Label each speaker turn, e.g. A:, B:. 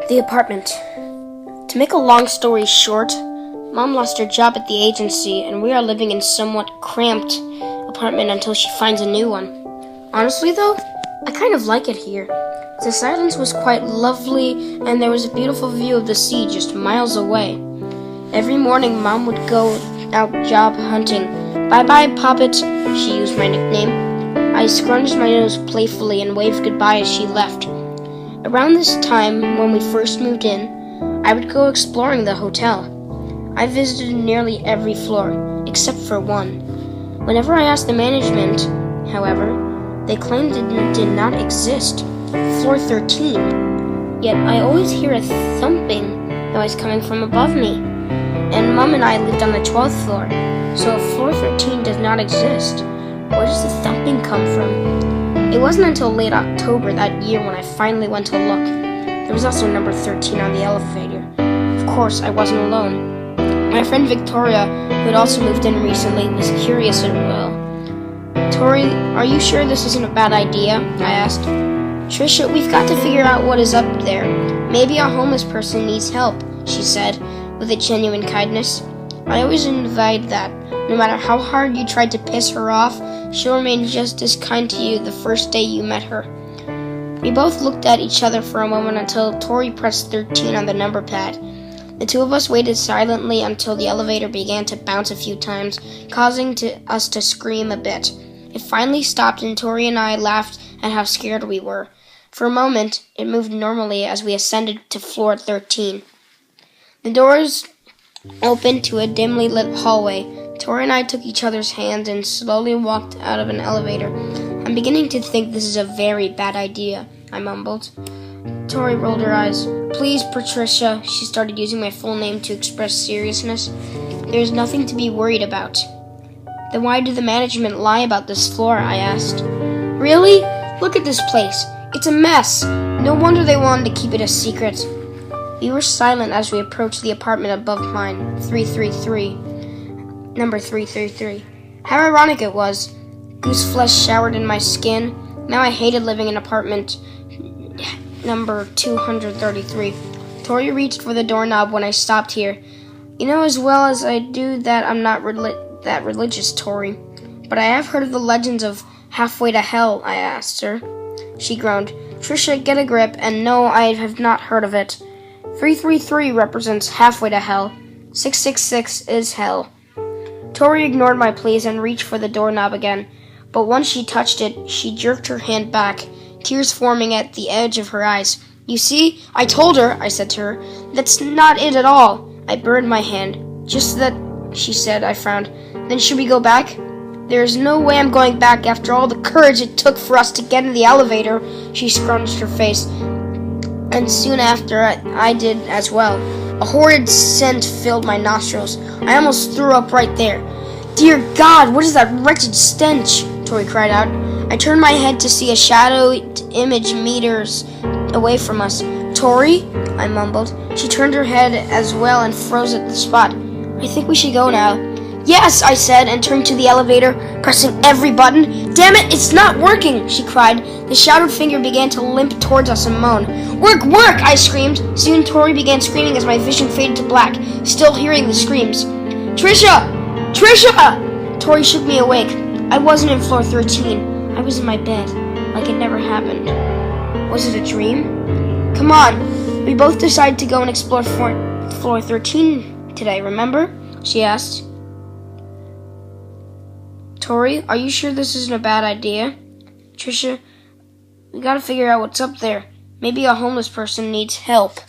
A: The apartment. To make a long story short, Mom lost her job at the agency, and we are living in a somewhat cramped apartment until she finds a new one. Honestly, though, I kind of like it here. The silence was quite lovely, and there was a beautiful view of the sea just miles away. Every morning, Mom would go out job hunting. Bye-bye, Poppet, she used my nickname. I scrunched my nose playfully and waved goodbye as she left. Around this time, when we first moved in, I would go exploring the hotel. I visited nearly every floor, except for one. Whenever I asked the management, however, they claimed it did not exist. Floor 13. Yet I always hear a thumping noise coming from above me. And Mom and I lived on the 12th floor, so if floor 13 does not exist, where does the thumping come from? It wasn't until late October that year when I finally went to look. There was also number 13 on the elevator. Of course, I wasn't alone. My friend Victoria, who had also moved in recently, was curious as well. "Tori, are you sure this isn't a bad idea?" I asked. "Trisha, we've got to figure out what is up there. Maybe a homeless person needs help," she said, with a genuine kindness. I always envied that. No matter how hard you tried to piss her off, she'll remain just as kind to you the first day you met her. We both looked at each other for a moment until Tori pressed 13 on the number pad. The two of us waited silently until the elevator began to bounce a few times, causing us to scream a bit. It finally stopped and Tori and I laughed at how scared we were. For a moment, it moved normally as we ascended to floor 13. The doors opened to a dimly lit hallway. Tori and I took each other's hands and slowly walked out of an elevator. "I'm beginning to think this is a very bad idea," I mumbled. Tori rolled her eyes. "Please, Patricia," she started using my full name to express seriousness. "There's nothing to be worried about." "Then why did the management lie about this floor?" I asked. "Really? Look at this place. It's a mess. No wonder they wanted to keep it a secret." We were silent as we approached the apartment above mine, 333. Number 333. How ironic it was. Goose flesh showered in my skin. Now I hated living in apartment number 233. Tori reached for the doorknob when I stopped here. "You know as well as I do that I'm not that religious, Tori. But I have heard of the legends of halfway to hell," I asked her. She groaned. "Trisha, get a grip, and no, I have not heard of it. 333 represents halfway to hell. 666 is hell." Tori ignored my pleas and reached for the doorknob again, but once she touched it, she jerked her hand back, tears forming at the edge of her eyes. "You see, I told her," I said to her. "That's not it at all." I burned my hand. "Just that," she said. I frowned. "Then should we go back?" "There is no way I'm going back after all the courage it took for us to get in the elevator." She scrunched her face, and soon after I did as well. A horrid scent filled my nostrils. I almost threw up right there. "Dear God, what is that wretched stench?" Tori cried out. I turned my head to see a shadowed image meters away from us. "Tori?" I mumbled. She turned her head as well and froze at the spot. "I think we should go now." "Yes," I said, and turned to the elevator, pressing every button. "Damn it, it's not working!" she cried. The shadowed finger began to limp towards us and moan. "Work, work!" I screamed. Soon Tori began screaming as my vision faded to black, still hearing the screams. "Trisha! Trisha!" Tori shook me awake. I wasn't in floor 13. I was in my bed, like it never happened. Was it a dream? "Come on." We both decided to go and explore floor 13 today, remember? She asked. "Tori, are you sure this isn't a bad idea?" "Trisha, we gotta figure out what's up there. Maybe a homeless person needs help."